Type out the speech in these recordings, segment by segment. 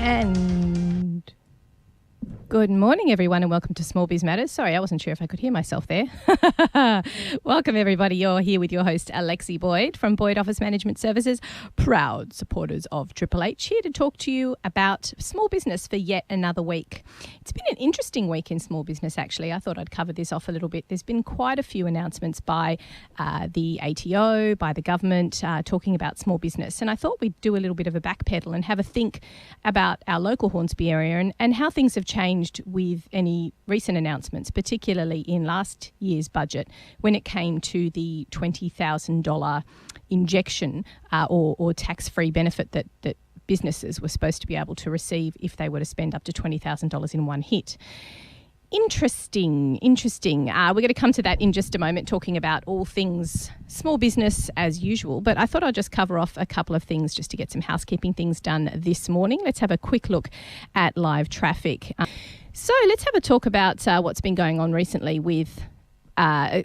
And good morning, everyone, and welcome to Small Biz Matters. Sorry, I wasn't sure if I could hear myself there. Welcome, everybody. You're here with your host, Alexi Boyd from Boyd Office Management Services, proud supporters of Triple H, here to talk to you about small business for yet another week. It's been an interesting week in small business, actually. I thought I'd cover this off a little bit. There's been quite a few announcements by the ATO, by the government, talking about small business. And I thought we'd do a little bit of a backpedal and have a think about our local Hornsby area and how things have changed with any recent announcements, particularly in last year's budget when it came to the $20,000 injection or tax-free benefit that businesses were supposed to be able to receive if they were to spend up to $20,000 in one hit. Interesting. We're going to come to that in just a moment, talking about all things small business as usual. But I thought I'd just cover off a couple of things just to get some housekeeping things done this morning. Let's have a quick look at live traffic. So let's have a talk about what's been going on recently with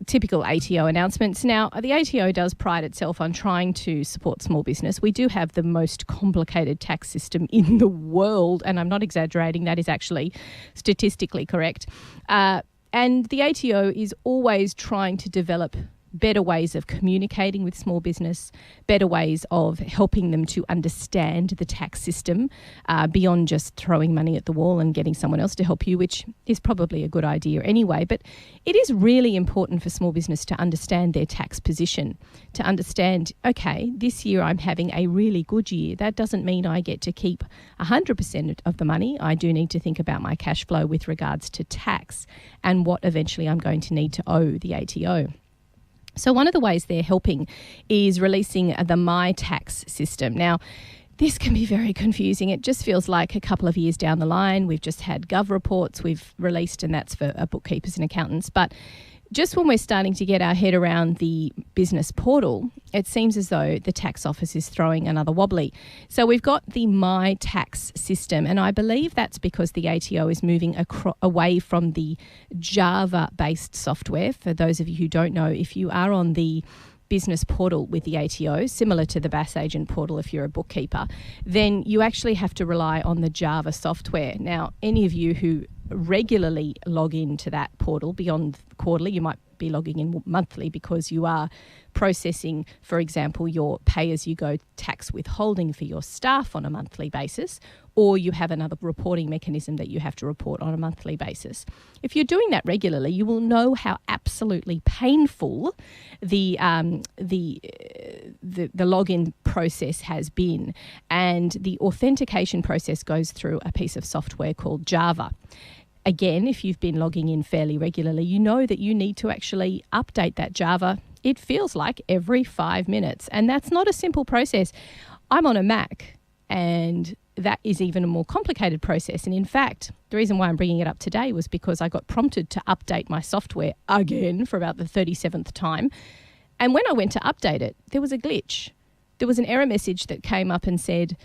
typical ATO announcements. Now, the ATO does pride itself on trying to support small business. We do have the most complicated tax system in the world, and I'm not exaggerating. That is actually statistically correct. And the ATO is always trying to develop better ways of communicating with small business, better ways of helping them to understand the tax system beyond just throwing money at the wall and getting someone else to help you, which is probably a good idea anyway. But it is really important for small business to understand their tax position, to understand, okay, this year I'm having a really good year. That doesn't mean I get to keep 100% of the money. I do need to think about my cash flow with regards to tax and what eventually I'm going to need to owe the ATO. So one of the ways they're helping is releasing the My Tax system. Now, this can be very confusing. It just feels like a couple of years down the line. We've just had Gov reports we've released, and that's for bookkeepers and accountants. But just when we're starting to get our head around the business portal, it seems as though the tax office is throwing another wobbly. So we've got the My Tax system, and I believe that's because the ATO is moving away from the Java-based software. For those of you who don't know, if you are on the business portal with the ATO, similar to the BAS agent portal if you're a bookkeeper, then you actually have to rely on the Java software. Now, any of you who regularly log into that portal beyond quarterly, you might be logging in monthly because you are processing, for example, your pay-as-you-go tax withholding for your staff on a monthly basis, or you have another reporting mechanism that you have to report on a monthly basis. If you're doing that regularly, you will know how absolutely painful the login process has been, and the authentication process goes through a piece of software called Java. Again, if you've been logging in fairly regularly, you know that you need to actually update that Java. It feels like every 5 minutes, and that's not a simple process. I'm on a Mac, and that is even a more complicated process. And in fact, the reason why I'm bringing it up today was because I got prompted to update my software again for about the 37th time. And when I went to update it, there was a glitch. There was an error message that came up and said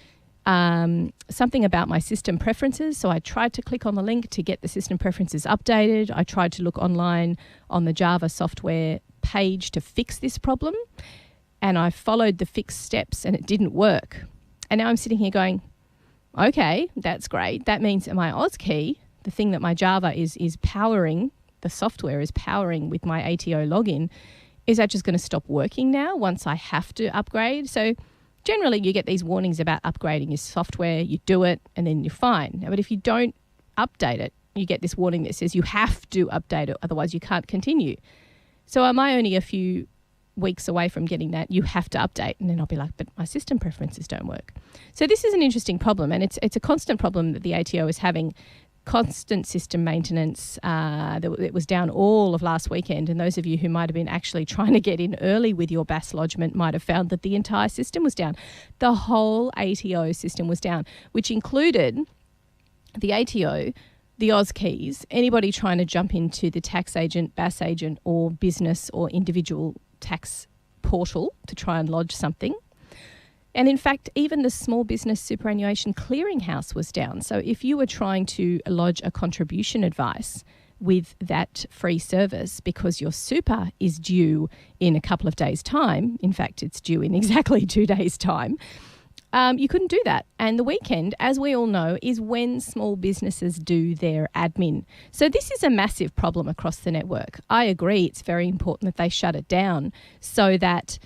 something about my system preferences. So I tried to click on the link to get the system preferences updated. I tried to look online on the Java software page to fix this problem, and I followed the fixed steps and it didn't work. And now I'm sitting here going, okay, that's great. That means that my Oz key, the thing that my Java is powering, the software is powering with my ATO login, is that just going to stop working now once I have to upgrade? So generally you get these warnings about upgrading your software, you do it, and then you're fine. But if you don't update it, you get this warning that says you have to update it, otherwise you can't continue. So am I only a few weeks away from getting that you have to update? And then I'll be like, but my system preferences don't work. So this is an interesting problem, and it's a constant problem that the ATO is having. Constant system maintenance. It was down all of last weekend, and those of you who might have been actually trying to get in early with your BAS lodgement might have found that the entire system was down. The whole ATO system was down, which included the ATO, the Oz keys, anybody trying to jump into the tax agent, BAS agent, or business or individual tax portal to try and lodge something. And in fact, even the small business superannuation clearinghouse was down. So if you were trying to lodge a contribution advice with that free service because your super is due in a couple of days' time, in fact, it's due in exactly 2 days' time, you couldn't do that. And the weekend, as we all know, is when small businesses do their admin. So this is a massive problem across the network. I agree it's very important that they shut it down so that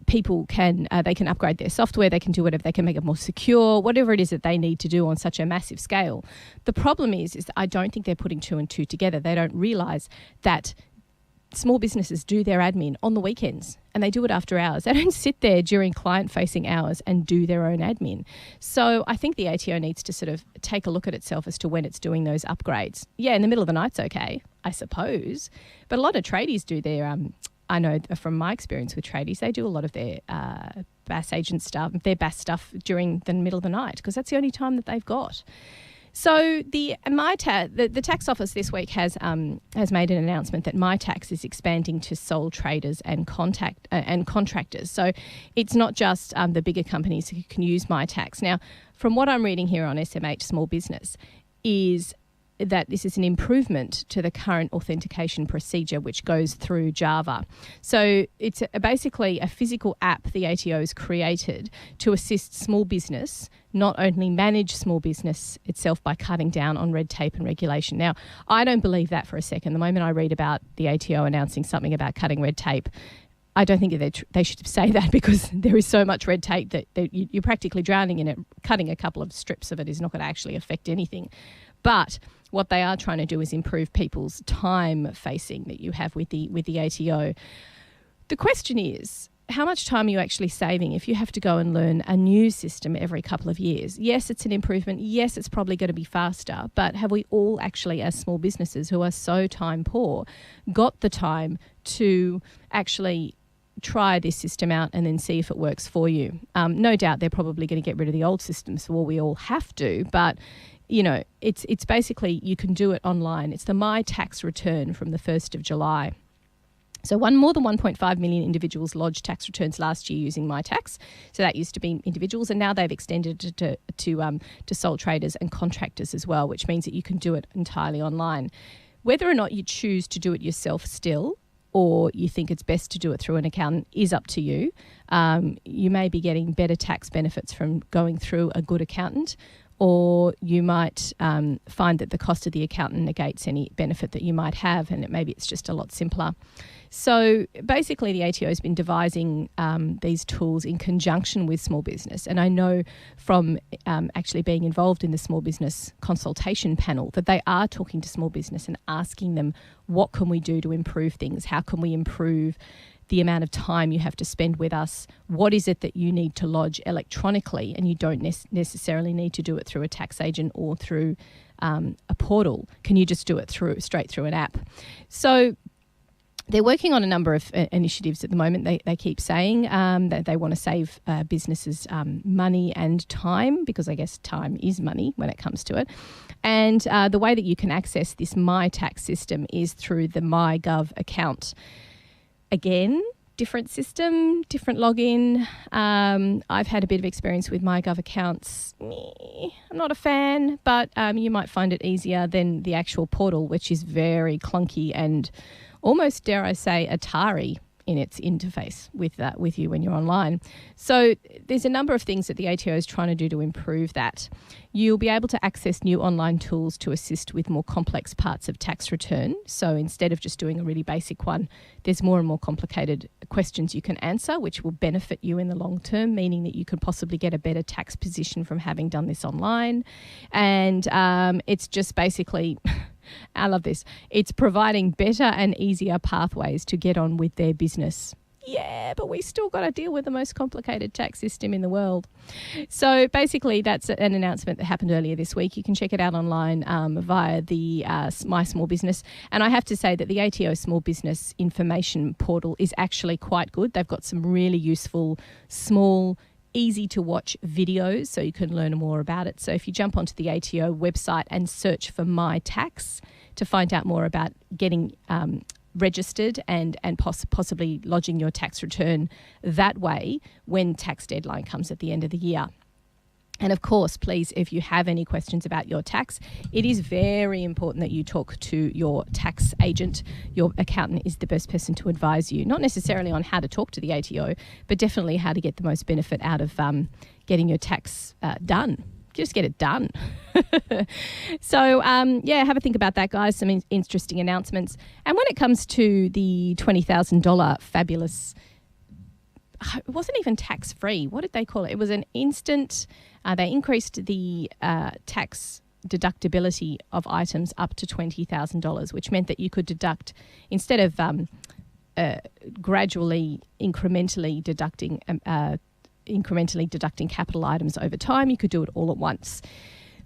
people can they can upgrade their software, they can do whatever, they can make it more secure, whatever it is that they need to do on such a massive scale. The problem is that I don't think they're putting two and two together. They don't realise that small businesses do their admin on the weekends and they do it after hours. They don't sit there during client-facing hours and do their own admin. So I think the ATO needs to sort of take a look at itself as to when it's doing those upgrades. Yeah, in the middle of the night's okay, I suppose, but a lot of tradies do their I know from my experience with tradies, they do a lot of their BAS agent stuff, their BAS stuff during the middle of the night because that's the only time that they've got. So the tax office this week has made an announcement that MyTax is expanding to sole traders and contractors. So it's not just the bigger companies who can use MyTax. Now, from what I'm reading here on SMH Small Business, is that this is an improvement to the current authentication procedure, which goes through Java. So it's basically a physical app the ATO has created to assist small business, not only manage small business itself by cutting down on red tape and regulation. Now, I don't believe that for a second. The moment I read about the ATO announcing something about cutting red tape, I don't think they should say that because there is so much red tape that you're practically drowning in it. Cutting a couple of strips of it is not going to actually affect anything. But what they are trying to do is improve people's time facing that you have with the ATO. The question is, how much time are you actually saving if you have to go and learn a new system every couple of years? Yes, it's an improvement. Yes, it's probably going to be faster. But have we all actually, as small businesses who are so time poor, got the time to actually try this system out and then see if it works for you? No doubt they're probably going to get rid of the old systems, well, we all have to, but you know, it's basically you can do it online. It's the My Tax Return from the 1st of July. So more than 1.5 million individuals lodged tax returns last year using My Tax. So that used to be individuals, and now they've extended it to sole traders and contractors as well, which means that you can do it entirely online. Whether or not you choose to do it yourself still, or you think it's best to do it through an accountant, is up to you. You may be getting better tax benefits from going through a good accountant, or you might find that the cost of the accountant negates any benefit that you might have, and maybe it's just a lot simpler. So basically the ATO has been devising these tools in conjunction with small business. And I know from actually being involved in the small business consultation panel that they are talking to small business and asking them, what can we do to improve things? How can we improve the amount of time you have to spend with us? What is it that you need to lodge electronically, and you don't necessarily need to do it through a tax agent or through a portal? Can you just do it straight through an app? So they're working on a number of initiatives at the moment. They keep saying that they want to save businesses money and time, because I guess time is money when it comes to it. And the way that you can access this My Tax system is through the MyGov account. Again, different system, different login. I've had a bit of experience with MyGov accounts. I'm not a fan, but you might find it easier than the actual portal, which is very clunky and almost, dare I say, Atari in its interface with you when you're online. So there's a number of things that the ATO is trying to do to improve that. You'll be able to access new online tools to assist with more complex parts of tax return. So instead of just doing a really basic one, there's more and more complicated questions you can answer, which will benefit you in the long term, meaning that you could possibly get a better tax position from having done this online. And it's just basically... I love this. It's providing better and easier pathways to get on with their business. Yeah, but we still got to deal with the most complicated tax system in the world. So basically that's an announcement that happened earlier this week. You can check it out online via the My Small Business. And I have to say that the ATO Small Business Information Portal is actually quite good. They've got some really useful, small, easy to watch videos so you can learn more about it. So if you jump onto the ATO website and search for My Tax to find out more about getting registered and possibly lodging your tax return that way when tax deadline comes at the end of the year. And of course, please, if you have any questions about your tax, it is very important that you talk to your tax agent. Your accountant is the best person to advise you, not necessarily on how to talk to the ATO, but definitely how to get the most benefit out of getting your tax done. Just get it done. So, have a think about that, guys. Some interesting announcements. And when it comes to the $20,000 fabulous, it wasn't even tax-free. What did they call it? It was an instant. They increased the tax deductibility of items up to $20,000, which meant that you could deduct, instead of gradually, incrementally deducting capital items over time, you could do it all at once.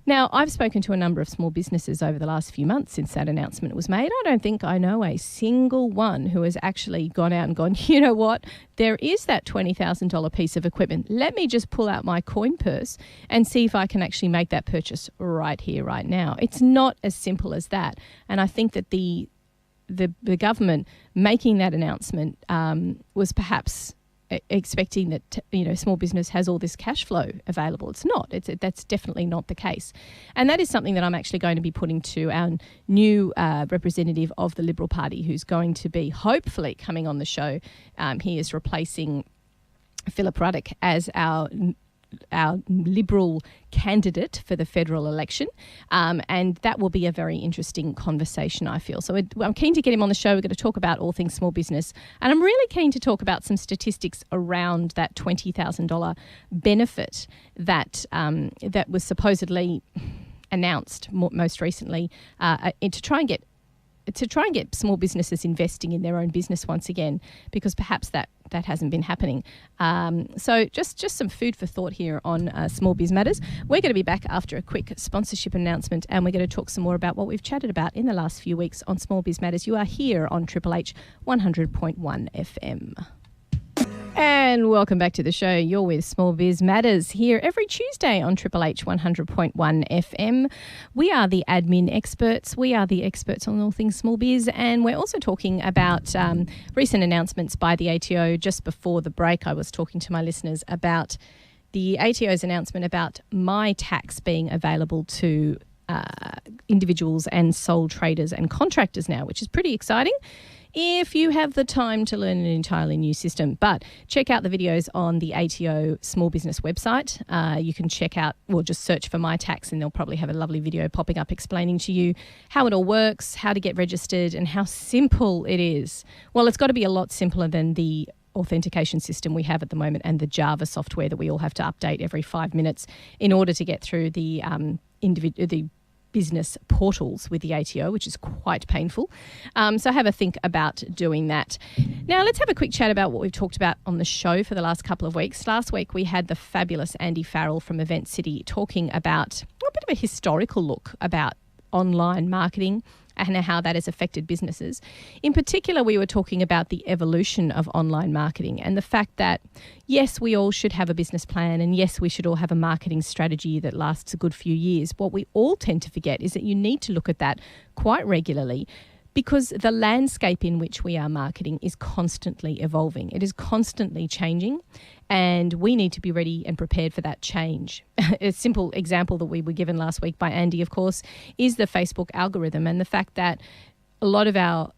Now, I've spoken to a number of small businesses over the last few months since that announcement was made. I don't think I know a single one who has actually gone out and gone, you know what, there is that $20,000 piece of equipment. Let me just pull out my coin purse and see if I can actually make that purchase right here, right now. It's not as simple as that. And I think that the government making that announcement was perhaps expecting that small business has all this cash flow available. It's not. That's definitely not the case, and that is something that I'm actually going to be putting to our new representative of the Liberal Party, who's going to be hopefully coming on the show. He is replacing Philip Ruddock as our Liberal candidate for the federal election, and that will be a very interesting conversation, I feel. So I'm keen to get him on the show. We're going to talk about all things small business, and I'm really keen to talk about some statistics around that $20,000 benefit that was supposedly announced most recently to try and get small businesses investing in their own business once again, because perhaps that hasn't been happening. So just some food for thought here on Small Biz Matters. We're going to be back after a quick sponsorship announcement, and we're going to talk some more about what we've chatted about in the last few weeks on Small Biz Matters. You are here on Triple H 100.1 FM. And welcome back to the show. You're with Small Biz Matters here every Tuesday on Triple H 100.1 FM. We are the admin experts. We are the experts on all things small biz, and we're also talking about recent announcements by the ATO. Just before the break, I was talking to my listeners about the ATO's announcement about My Tax being available to individuals and sole traders and contractors now, which is pretty exciting if you have the time to learn an entirely new system. But check out the videos on the ATO small business website. You can check out, well, just search for My Tax, and they'll probably have a lovely video popping up explaining to you how it all works, how to get registered, and how simple it is. Well, it's got to be a lot simpler than the authentication system we have at the moment and the Java software that we all have to update every 5 minutes in order to get through the business portals with the ATO, which is quite painful. So have a think about doing that. Now, let's have a quick chat about what we've talked about on the show for the last couple of weeks. Last week, we had the fabulous Andy Farrell from Event City talking about a bit of a historical look about online marketing and how that has affected businesses. In particular, we were talking about the evolution of online marketing and the fact that, yes, we all should have a business plan, and yes, we should all have a marketing strategy that lasts a good few years. What we all tend to forget is that you need to look at that quite regularly, because the landscape in which we are marketing is constantly evolving. It is constantly changing, and we need to be ready and prepared for that change. A simple example that we were given last week by Andy, of course, is the Facebook algorithm and the fact that a lot of our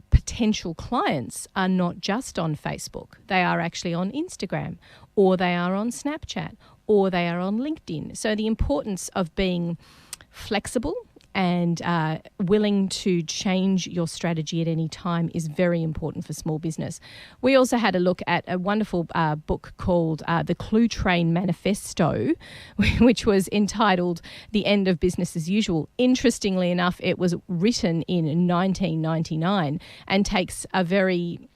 potential clients are not just on Facebook. They are actually on Instagram, or they are on Snapchat, or they are on LinkedIn. So the importance of being flexible and willing to change your strategy at any time is very important for small business. We also had a look at a wonderful book called The Clue Train Manifesto, which was entitled The End of Business as Usual. Interestingly enough, it was written in 1999 and takes a very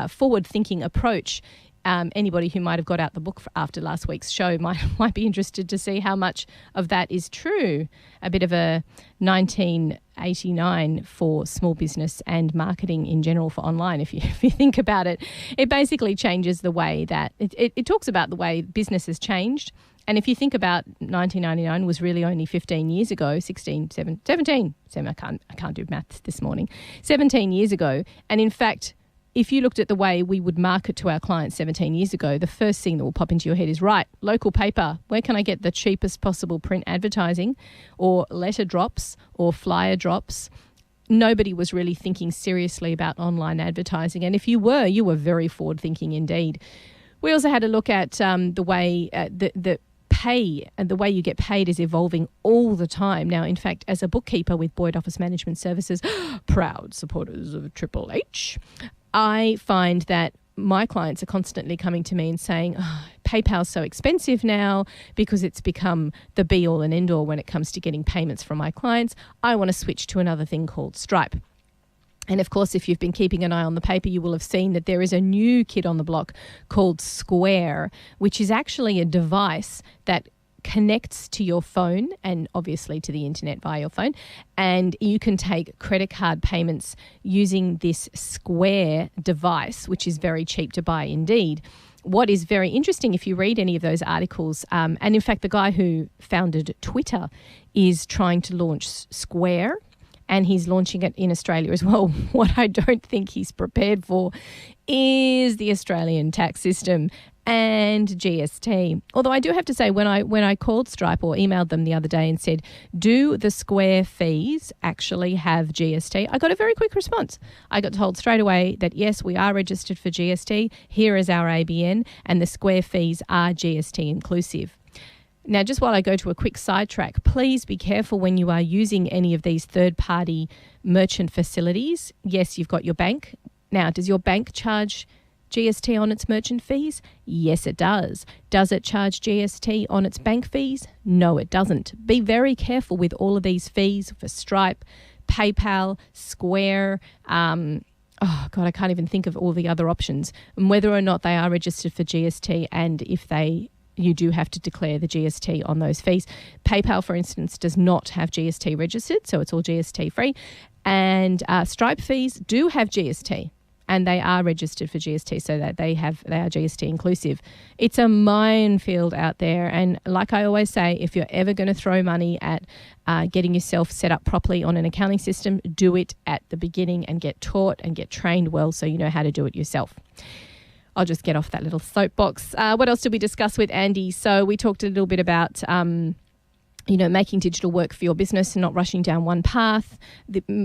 forward-thinking approach. Anybody who might have got out the book after last week's show might be interested to see how much of that is true. A bit of a 1989 for small business and marketing in general for online. If you think about it, it basically changes the way that it talks about the way business has changed. And if you think about 1999 was really only 15 years ago, 17, I can't do maths this morning, 17 years ago. And in fact, if you looked at the way we would market to our clients 17 years ago, the first thing that will pop into your head is, right, local paper, where can I get the cheapest possible print advertising, or letter drops or flyer drops? Nobody was really thinking seriously about online advertising. And if you were very forward thinking indeed. We also had a look at the way the pay and the way you get paid is evolving all the time. Now, in fact, as a bookkeeper with Boyd Office Management Services, proud supporters of Triple H, I find that my clients are constantly coming to me and saying, PayPal's so expensive now because it's become the be-all and end-all when it comes to getting payments from my clients. I want to switch to another thing called Stripe. And of course, if you've been keeping an eye on the paper, you will have seen that there is a new kid on the block called Square, which is actually a device that connects to your phone and obviously to the internet via your phone. And you can take credit card payments using this Square device, which is very cheap to buy indeed. What is very interesting, if you read any of those articles, and in fact, the guy who founded Twitter is trying to launch Square, and he's launching it in Australia as well. What I don't think he's prepared for is the Australian tax system and GST. Although I do have to say, when I called Stripe or emailed them the other day and said, do the Square fees actually have GST? I got a very quick response. I got told straight away that yes, we are registered for GST. Here is our ABN, and the Square fees are GST inclusive. Now, just while I go to a quick sidetrack, please be careful when you are using any of these third-party merchant facilities. Yes, you've got your bank. Now, does your bank charge GST on its merchant fees? Yes, it does. Does it charge GST on its bank fees? No, it doesn't. Be very careful with all of these fees for Stripe, PayPal, Square, I can't even think of all the other options, and whether or not they are registered for GST, and if you do have to declare the GST on those fees. PayPal, for instance, does not have GST registered, so it's all GST free. And Stripe fees do have GST, and they are registered for GST, so that they are GST inclusive. It's a minefield out there, and like I always say, if you're ever going to throw money at getting yourself set up properly on an accounting system, do it at the beginning and get taught and get trained well so you know how to do it yourself. I'll just get off that little soapbox. What else did we discuss with Andy? So we talked a little bit about, making digital work for your business and not rushing down one path,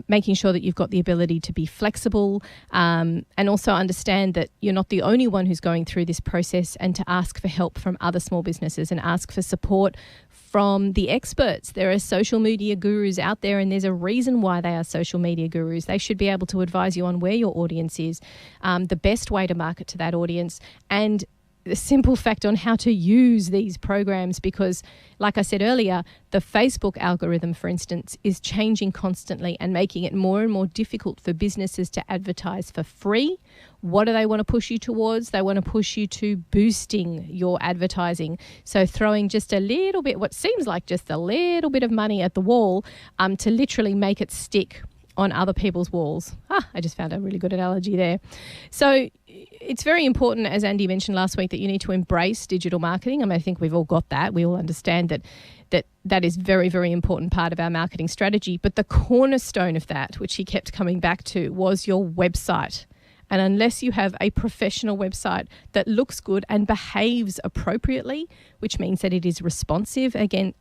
making sure that you've got the ability to be flexible, and also understand that you're not the only one who's going through this process, and to ask for help from other small businesses and ask for support from the experts. There are social media gurus out there, and there's a reason why they are social media gurus. They should be able to advise you on where your audience is, the best way to market to that audience, and the simple fact on how to use these programs, because like I said earlier, the Facebook algorithm, for instance, is changing constantly and making it more and more difficult for businesses to advertise for free. What do they want to push you towards? They want to push you to boosting your advertising. So throwing just a little bit, what seems like just a little bit of money at the wall, to literally make it stick on other people's walls. I just found a really good analogy there. So it's very important, as Andy mentioned last week, that you need to embrace digital marketing. I mean, I think we've all got that. We all understand that is very, very important part of our marketing strategy. But the cornerstone of that, which he kept coming back to, was your website. And unless you have a professional website that looks good and behaves appropriately, which means that it is responsive, again,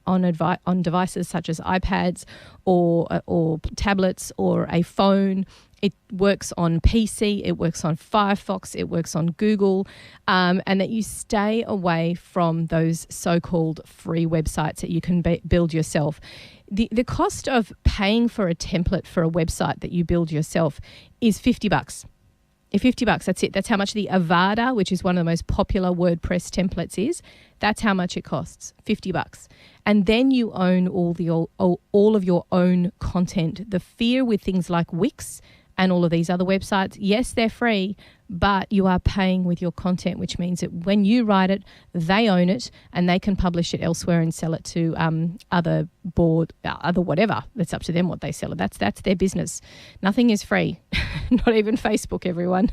on devices such as iPads or tablets or a phone, it works on PC, it works on Firefox, it works on Google, and that you stay away from those so-called free websites that you can build yourself. The cost of paying for a template for a website that you build yourself is $50. $50, that's it. That's how much the Avada, which is one of the most popular WordPress templates, is. That's how much it costs, $50. And then you own all of your own content. The fear with things like Wix and all of these other websites, yes, they're free, but you are paying with your content, which means that when you write it, they own it and they can publish it elsewhere and sell it to other whatever. That's up to them what they sell it. That's their business. Nothing is free, not even Facebook, everyone.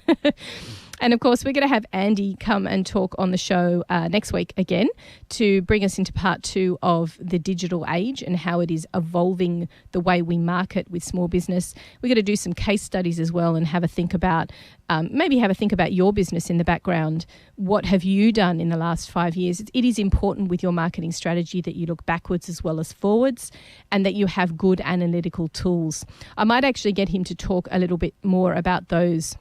And of course, we're going to have Andy come and talk on the show next week again to bring us into part 2 of the digital age and how it is evolving the way we market with small business. We're going to do some case studies as well and have a think about, your business in the background. What have you done in the last 5 years? It is important with your marketing strategy that you look backwards as well as forwards and that you have good analytical tools. I might actually get him to talk a little bit more about those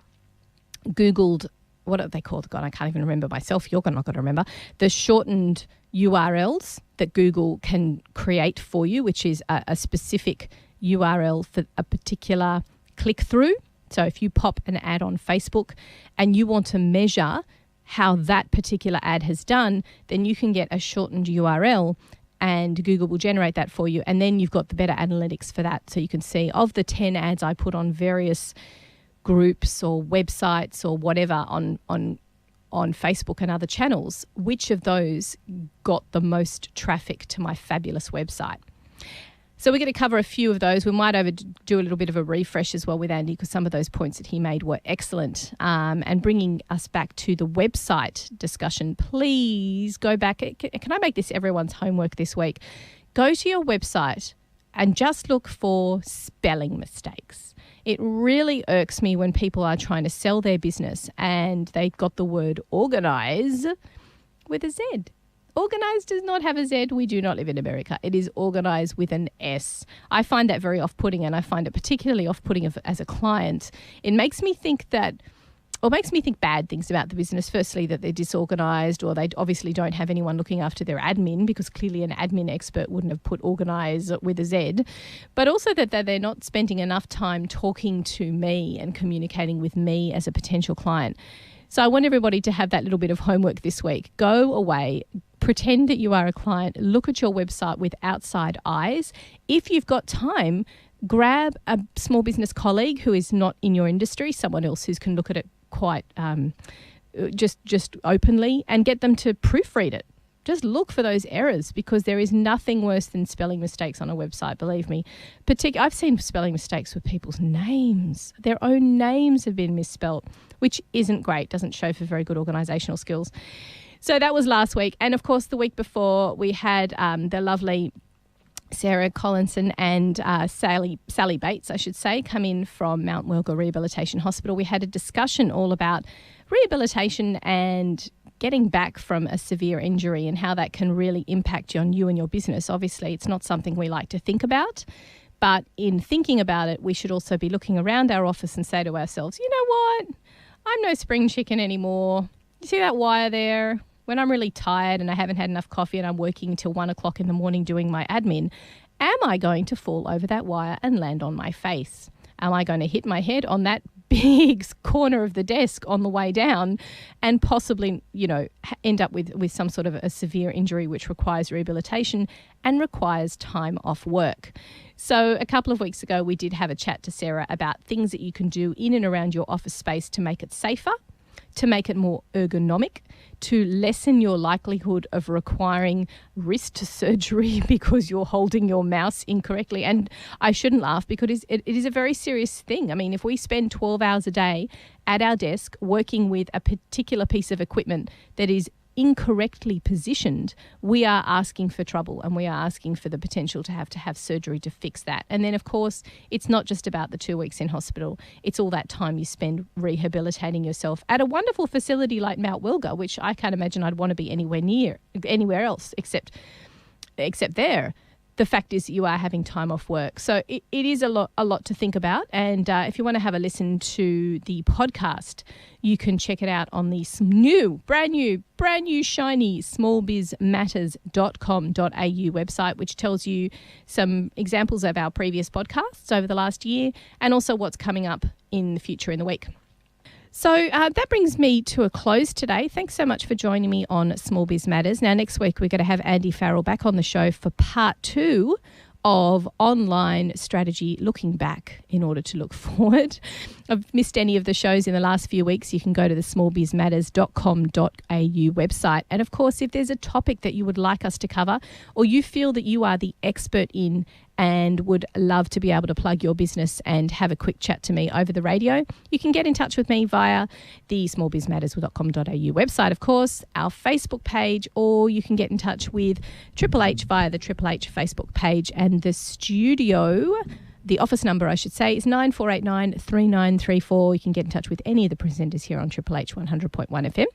Googled, what are they called? God, I can't even remember myself. You're not going to remember. The shortened URLs that Google can create for you, which is a specific URL for a particular click-through. So if you pop an ad on Facebook and you want to measure how that particular ad has done, then you can get a shortened URL and Google will generate that for you. And then you've got the better analytics for that. So you can see of the 10 ads I put on various groups or websites or whatever on Facebook and other channels, which of those got the most traffic to my fabulous website. So we're going to cover a few of those. We might do a little bit of a refresh as well with Andy because some of those points that he made were excellent. And bringing us back to the website discussion, please go back. Can I make this everyone's homework this week? Go to your website and just look for spelling mistakes. It really irks me when people are trying to sell their business and they've got the word organize with a Z. Organize does not have a Z. We do not live in America. It is organize with an S. I find that very off-putting, and I find it particularly off-putting as a client. It makes me think bad things about the business. Firstly, that they're disorganized, or they obviously don't have anyone looking after their admin, because clearly an admin expert wouldn't have put organize with a Z. But also that they're not spending enough time talking to me and communicating with me as a potential client. So I want everybody to have that little bit of homework this week. Go away, pretend that you are a client, look at your website with outside eyes. If you've got time, grab a small business colleague who is not in your industry, someone else who can look at it quite just openly, and get them to proofread it. Just look for those errors, because there is nothing worse than spelling mistakes on a website, believe me. I've seen spelling mistakes with people's names. Their own names have been misspelt, which isn't great, doesn't show for very good organisational skills. So that was last week. And of course, the week before, we had the lovely Sarah Collinson and Sally Bates, I should say, come in from Mount Welga Rehabilitation Hospital. We had a discussion all about rehabilitation and getting back from a severe injury and how that can really impact on you and your business. Obviously, it's not something we like to think about, but in thinking about it, we should also be looking around our office and say to ourselves, you know what? I'm no spring chicken anymore. You see that wire there? When I'm really tired and I haven't had enough coffee and I'm working till 1 o'clock in the morning doing my admin, am I going to fall over that wire and land on my face? Am I going to hit my head on that big corner of the desk on the way down and possibly, end up with some sort of a severe injury which requires rehabilitation and requires time off work? So a couple of weeks ago, we did have a chat to Sarah about things that you can do in and around your office space to make it safer, to make it more ergonomic, to lessen your likelihood of requiring wrist surgery because you're holding your mouse incorrectly. And I shouldn't laugh, because it is a very serious thing. I mean, if we spend 12 hours a day at our desk working with a particular piece of equipment that is incorrectly positioned, we are asking for trouble, and we are asking for the potential to have surgery to fix that. And then, of course, it's not just about the 2 weeks in hospital. It's all that time you spend rehabilitating yourself at a wonderful facility like Mount Welga, which I can't imagine I'd want to be anywhere else except there. The fact is you are having time off work. So it is a lot to think about. And if you want to have a listen to the podcast, you can check it out on the brand new shiny smallbizmatters.com.au website, which tells you some examples of our previous podcasts over the last year and also what's coming up in the future in the week. So that brings me to a close today. Thanks so much for joining me on Small Biz Matters. Now, next week, we're going to have Andy Farrell back on the show for part 2 of online strategy, looking back in order to look forward. I've missed any of the shows in the last few weeks, you can go to the smallbizmatters.com.au website. And of course, if there's a topic that you would like us to cover, or you feel that you are the expert in and would love to be able to plug your business and have a quick chat to me over the radio, you can get in touch with me via the smallbizmatters.com.au website, of course, our Facebook page, or you can get in touch with Triple H via the Triple H Facebook page, and the studio, the office number, I should say, is 9489 3934. You can get in touch with any of the presenters here on Triple H 100.1 FM.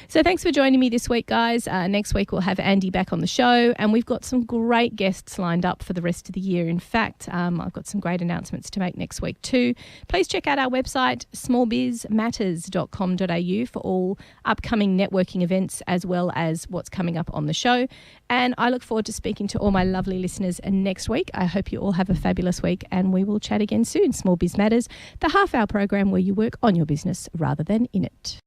So thanks for joining me this week, guys. Next week we'll have Andy back on the show, and we've got some great guests lined up for the rest of the year. In fact, I've got some great announcements to make next week too. Please check out our website, smallbizmatters.com.au, for all upcoming networking events as well as what's coming up on the show. And I look forward to speaking to all my lovely listeners next week. I hope you all have a fabulous week, and we will chat again soon. Small Biz Matters, the half-hour program where you work on your business rather than in it.